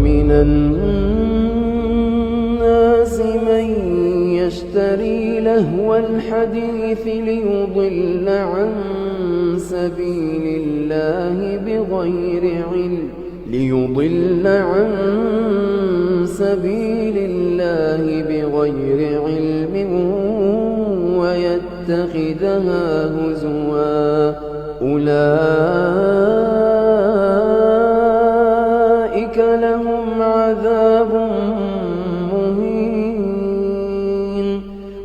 ومن الناس من يشتري لهو الحديث ليضل عن سبيل الله بغير علم ويتخذها هزوا أولئك لهم عذاب مهين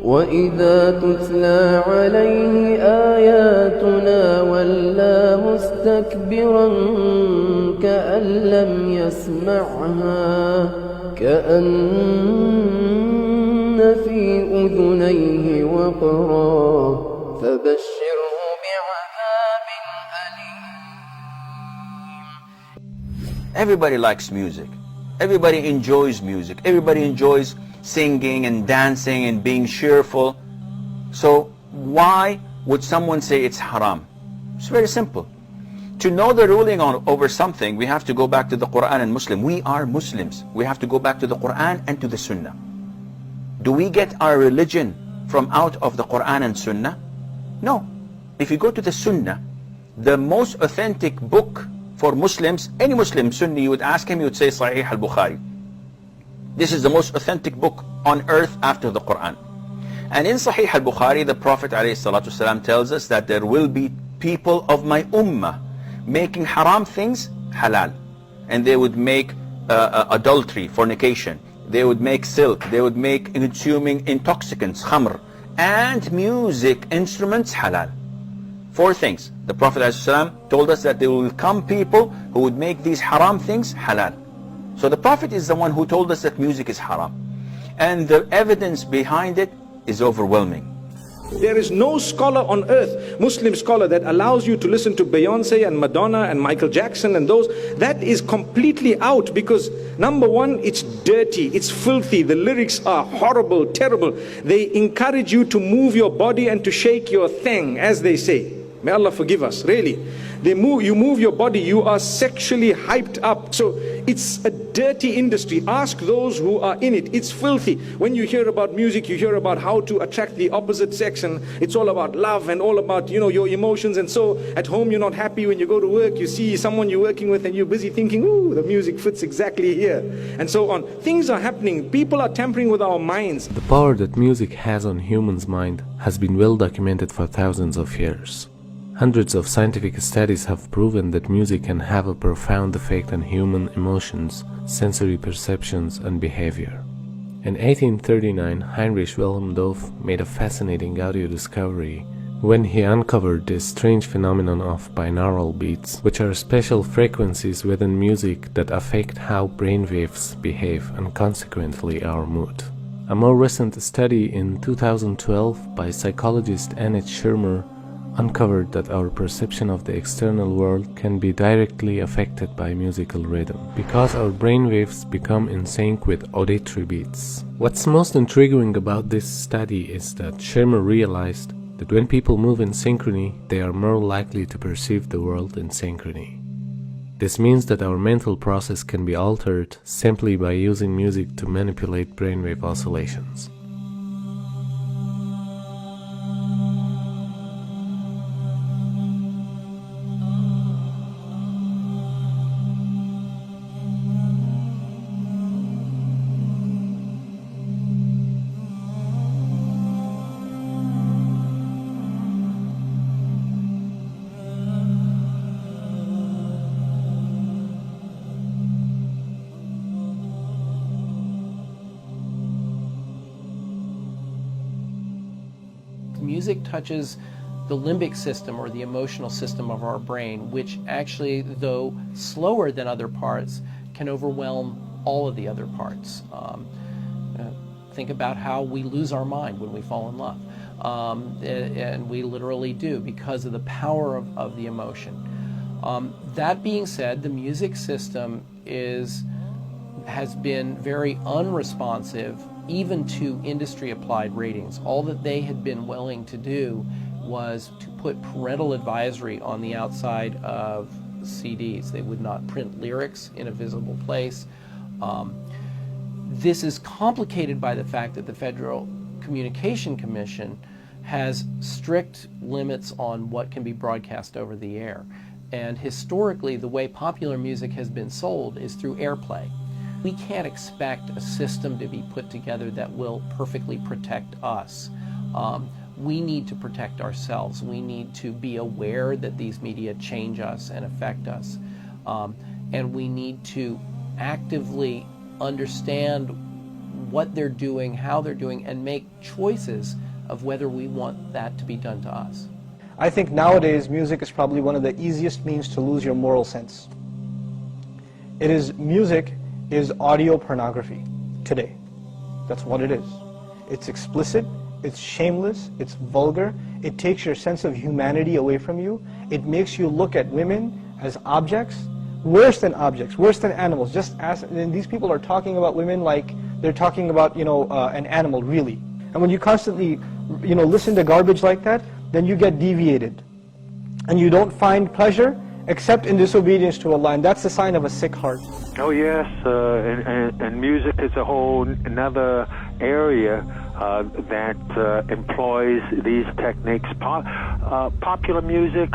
وإذا تتلى عليه آياتنا ولى مستكبرا كأن لم يسمعها كأن في أذنيه وقرا فبشره بعذاب أليم. Everybody likes music. Everybody enjoys music. Everybody enjoys singing and dancing and being cheerful. So why would someone say it's haram? It's very simple. To know the ruling over something, we have to go back to the Quran and Muslim. We are Muslims. We have to go back to the Quran and to the Sunnah. Do we get our religion from out of the Quran and Sunnah? No. If you go to the Sunnah, the most authentic book for Muslims, any Muslim Sunni, you would ask him, he would say Sahih al-Bukhari. This is the most authentic book on earth after the Quran. And in Sahih al-Bukhari, the Prophet ﷺ tells us that there will be people of my ummah making haram things halal. And they would make adultery, fornication. They would make silk. They would make consuming intoxicants, khamr. And music instruments halal. 4 things. The Prophet ﷺ told us that there will come people who would make these haram things halal. So the Prophet is the one who told us that music is haram. And the evidence behind it is overwhelming. There is no scholar on earth, Muslim scholar, that allows you to listen to Beyonce and Madonna and Michael Jackson and those. That is completely out because, number one, it's dirty, it's filthy, the lyrics are horrible, terrible. They encourage you to move your body and to shake your thing, as they say. May Allah forgive us, really. You move your body, you are sexually hyped up. So it's a dirty industry. Ask those who are in it. It's filthy. When you hear about music, you hear about how to attract the opposite sex, and it's all about love and all about, your emotions. And so at home you're not happy. When you go to work, you see someone you're working with and you're busy thinking, ooh, the music fits exactly here, and so on. Things are happening. People are tampering with our minds. The power that music has on humans' mind has been well documented for thousands of years. Hundreds of scientific studies have proven that music can have a profound effect on human emotions, sensory perceptions, and behavior. In 1839, Heinrich Wilhelm Dove made a fascinating audio discovery when he uncovered this strange phenomenon of binaural beats, which are special frequencies within music that affect how brainwaves behave and consequently our mood. A more recent study in 2012 by psychologist Annette Schirmer uncovered that our perception of the external world can be directly affected by musical rhythm, because our brainwaves become in sync with auditory beats. What's most intriguing about this study is that Schirmer realized that when people move in synchrony, they are more likely to perceive the world in synchrony. This means that our mental process can be altered simply by using music to manipulate brainwave oscillations. Music touches the limbic system, or the emotional system of our brain, which actually, though slower than other parts, can overwhelm all of the other parts. Think about how we lose our mind when we fall in love. And we literally do, because of the power of the emotion. That being said, the music system has been very unresponsive even to industry-applied ratings. All that they had been willing to do was to put parental advisory on the outside of CDs. They would not print lyrics in a visible place. This is complicated by the fact that the Federal Communication Commission has strict limits on what can be broadcast over the air. And historically, the way popular music has been sold is through airplay. We can't expect a system to be put together that will perfectly protect us. We need to protect ourselves. We need to be aware that these media change us and affect us. And we need to actively understand what they're doing, how they're doing, and make choices of whether we want that to be done to us. I think nowadays music is probably one of the easiest means to lose your moral sense. Music is audio pornography today. That's what it is. It's explicit, it's shameless, it's vulgar, it takes your sense of humanity away from you, it makes you look at women as objects, worse than objects, worse than animals. And these people are talking about women like they're talking about, an animal, really. And when you constantly, listen to garbage like that, then you get deviated. And you don't find pleasure except in disobedience to Allah, and that's the sign of a sick heart. Oh yes, and music is a whole another area that employs these techniques. Popular music,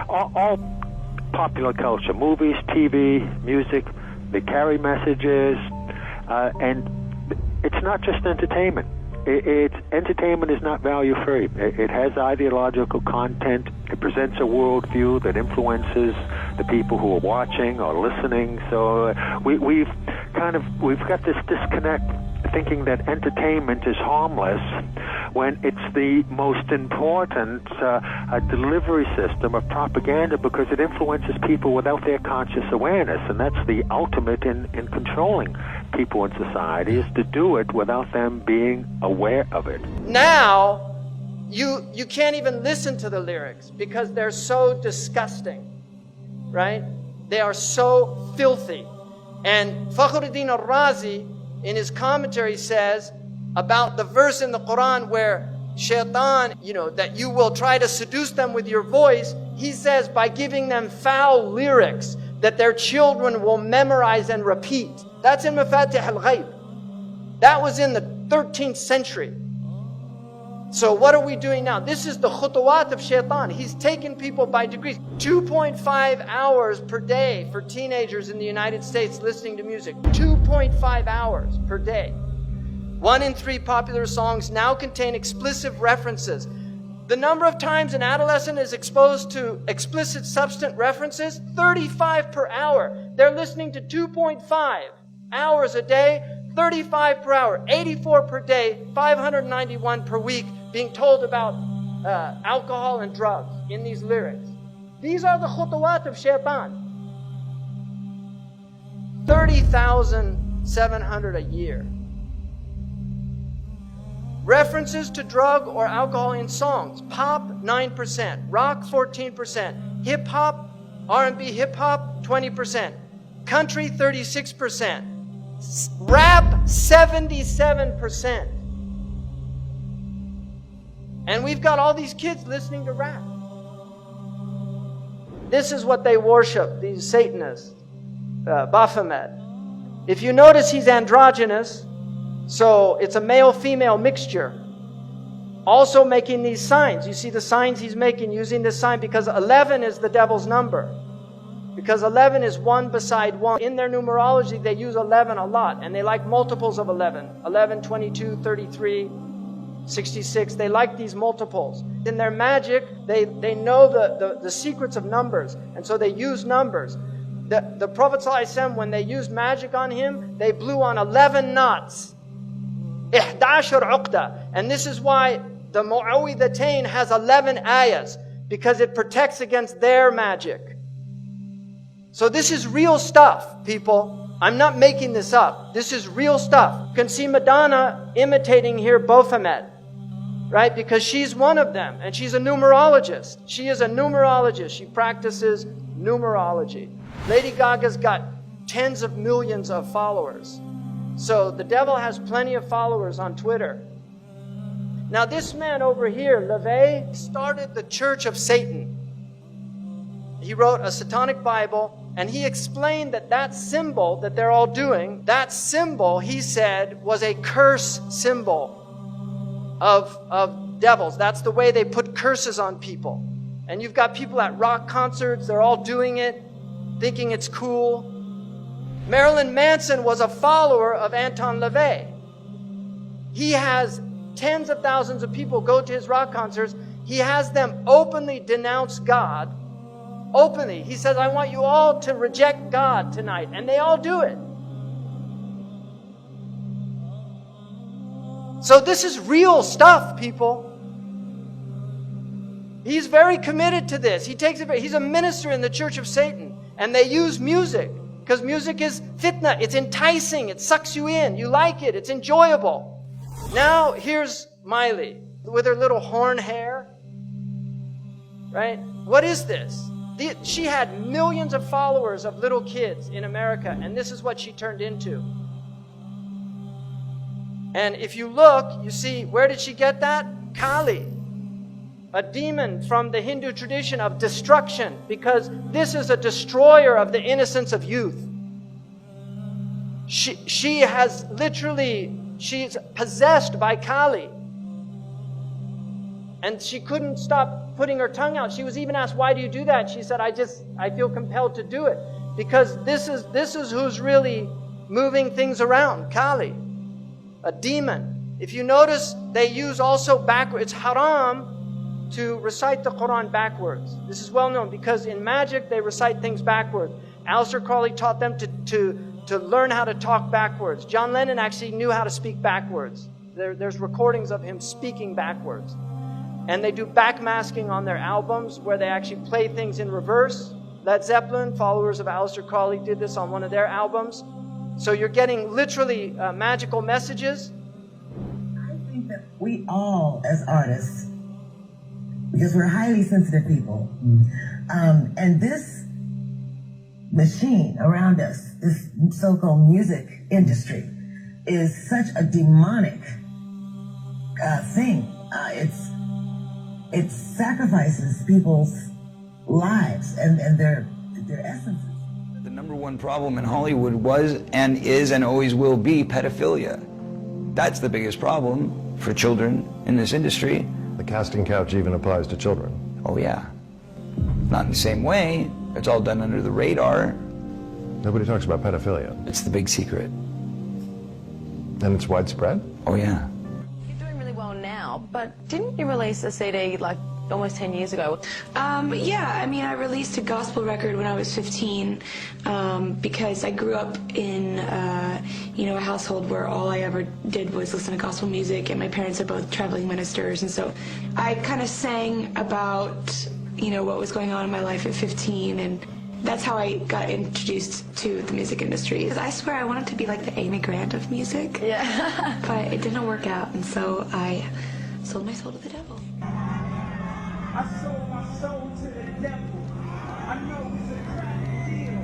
all popular culture, movies, TV, music, they carry messages, and it's not just entertainment. Entertainment is not value-free. It has ideological content. It presents a worldview that influences the people who are watching or listening. So we've got this disconnect, thinking that entertainment is harmless when it's the most important delivery system of propaganda, because it influences people without their conscious awareness, and that's the ultimate in controlling people in society, is to do it without them being aware of it. Now, you can't even listen to the lyrics because they're so disgusting, right? They are so filthy. And Fakhruddin al-Razi, in his commentary, says about the verse in the Quran where shaitan, that you will try to seduce them with your voice, he says by giving them foul lyrics that their children will memorize and repeat. That's in Mafatih al-Ghaib. That was in the 13th century. So what are we doing now? This is the khutuwat of shaitan. He's taken people by degrees. 2.5 hours per day for teenagers in the United States listening to music. 2.5 hours per day. 1 in 3 popular songs now contain explicit references. The number of times an adolescent is exposed to explicit substance references, 35 per hour. They're listening to 2.5 hours a day, 35 per hour, 84 per day, 591 per week, being told about alcohol and drugs in these lyrics. These are the khutuwat of shaitan. 30,700 a year. References to drug or alcohol in songs. Pop, 9%. Rock, 14%. Hip-hop, R&B hip-hop, 20%. Country, 36%. Rap, 77%. And we've got all these kids listening to rap. This is what they worship, these Satanists. Baphomet. If you notice, he's androgynous. So it's a male-female mixture. Also making these signs. You see the signs he's making using this sign because 11 is the devil's number. Because 11 is 1 beside 1. In their numerology, they use 11 a lot. And they like multiples of 11. 11, 22, 33, 66. They like these multiples. In their magic, they know the secrets of numbers. And so they use numbers. The Prophet ﷺ, when they used magic on him, they blew on 11 knots. 11 uqda. And this is why the Mu'awwidhatayn has 11 ayahs, because it protects against their magic. So this is real stuff, people. I'm not making this up. This is real stuff. You can see Madonna imitating here Baphomet, right? Because she's one of them, and she's a numerologist. She is a numerologist. She practices numerology. Lady Gaga's got tens of millions of followers. So the devil has plenty of followers on Twitter. Now this man over here, LaVey, started the Church of Satan. He wrote a satanic Bible And he explained that that symbol that they're all doing, that symbol, he said, was a curse symbol of devils. That's the way they put curses on people. And you've got people at rock concerts, they're all doing it, thinking it's cool. Marilyn Manson was a follower of Anton LaVey. He has tens of thousands of people go to his rock concerts. He has them openly denounce God. Openly. He says, I want you all to reject God tonight. And they all do it. So this is real stuff, people. He's very committed to this. He's a minister in the Church of Satan. And they use music. Because music is fitna. It's enticing. It sucks you in. You like it. It's enjoyable. Now, here's Miley with her little horn hair. Right? What is this? She had millions of followers of little kids in America, and this is what she turned into. And if you look, you see, where did she get that? Kali, a demon from the Hindu tradition of destruction, because this is a destroyer of the innocence of youth. She has literally, she's possessed by Kali. And she couldn't stop putting her tongue out. She was even asked, why do you do that? She said, I feel compelled to do it. Because this is who's really moving things around, Kali, a demon. If you notice, they use also backwards. It's haram to recite the Quran backwards. This is well known because in magic, they recite things backwards. Aleister Crowley taught them to learn how to talk backwards. John Lennon actually knew how to speak backwards. There's recordings of him speaking backwards. And they do backmasking on their albums where they actually play things in reverse. Led Zeppelin, followers of Aleister Crowley, did this on one of their albums. So you're getting literally magical messages. I think that we all, as artists, because we're highly sensitive people, and this machine around us, this so-called music industry, is such a demonic thing. It sacrifices people's lives and their essences. The number one problem in Hollywood was and is and always will be pedophilia. That's the biggest problem for children in this industry. The casting couch even applies to children. Oh yeah. Not in the same way. It's all done under the radar. Nobody talks about pedophilia. It's the big secret. And it's widespread? Oh yeah. Now, but didn't you release a CD like almost 10 years ago? Yeah, I mean, I released a gospel record when I was 15 because I grew up in, a household where all I ever did was listen to gospel music, and my parents are both traveling ministers, and so I kind of sang about, what was going on in my life at 15, and that's how I got introduced to the music industry. Because I swear I wanted to be like the Amy Grant of music. Yeah. But it didn't work out, and so I sold my soul to the devil. I sold my soul to the devil. I know it's a crack deal.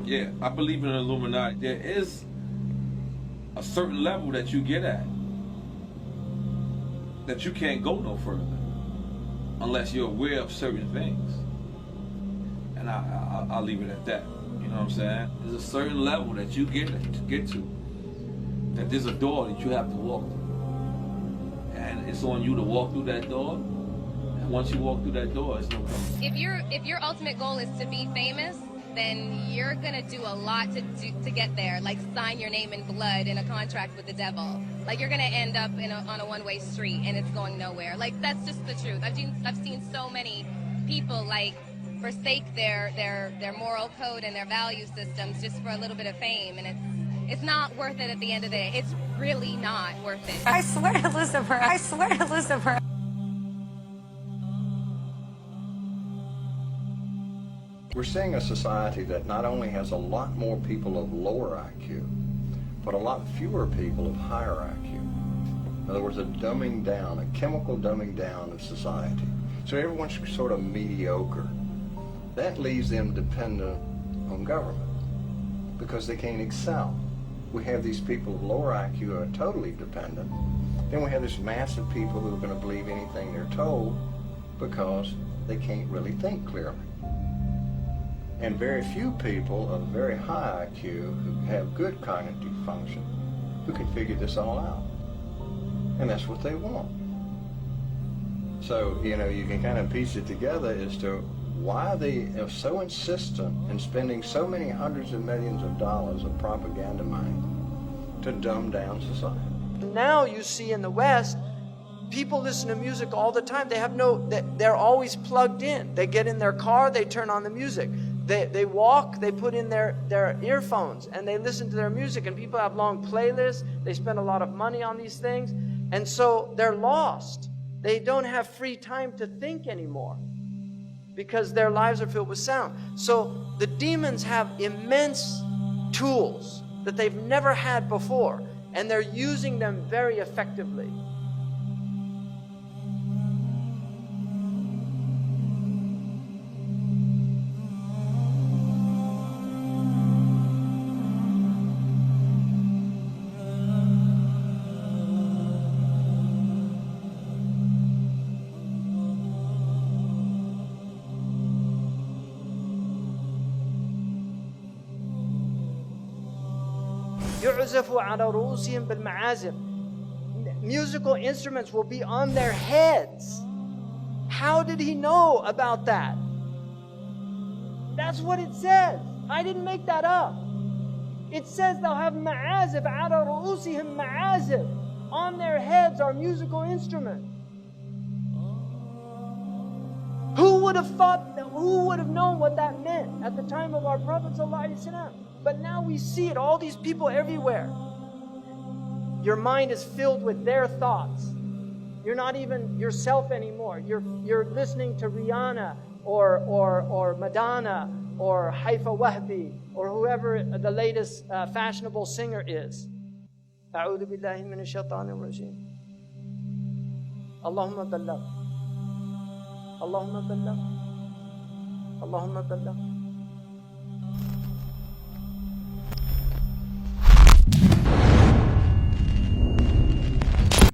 Yeah, I believe in the Illuminati. There is a certain level that you get at that you can't go no further unless you're aware of certain things. And I'll leave it at that. You know what I'm saying? There's a certain level that you get to, that there's a door that you have to walk through. And it's on you to walk through that door. And once you walk through that door, it's no problem. If your ultimate goal is to be famous, then you're gonna do a lot to get there, like sign your name in blood in a contract with the devil. Like you're gonna end up on a one-way street and it's going nowhere. Like that's just the truth. I've seen so many people like forsake their moral code and their value systems just for a little bit of fame, and it's not worth it at the end of the day. It's really not worth it. I swear to Lucifer. I swear to Lucifer. We're seeing a society that not only has a lot more people of lower IQ, but a lot fewer people of higher IQ. In other words, a dumbing down, a chemical dumbing down of society. So everyone's sort of mediocre. That leaves them dependent on government because they can't excel. We have these people of lower IQ who are totally dependent. Then we have this mass of people who are going to believe anything they're told because they can't really think clearly. And very few people of very high IQ who have good cognitive function who can figure this all out. And that's what they want. So, you know, you can kind of piece it together as to why they are so insistent in spending so many hundreds of millions of dollars of propaganda money to dumb down society. Now you see in the West, people listen to music all the time. They're always plugged in. They get in their car, they turn on the music. They walk, they put in their earphones and they listen to their music, and people have long playlists. They spend a lot of money on these things, and so they're lost. They don't have free time to think anymore because their lives are filled with sound. So the demons have immense tools that they've never had before, and they're using them very effectively. يعزف على رؤوسهم بالمعازف. Musical instruments will be on their heads. How did he know about that? That's what it says. I didn't make that up. It says they'll have ma'azif على رؤوسهم ma'azif. On their heads are musical instruments. Who would have known what that meant at the time of our Prophet ﷺ? But now we see it, all these people everywhere. Your mind is filled with their thoughts. You're not even yourself anymore. You're listening to Rihanna or Madonna or Haifa Wahbi or whoever the latest fashionable singer is. أعوذ بالله من الشيطان الرجيم. اللهم بلغ. اللهم بلغ. اللهم بلغ.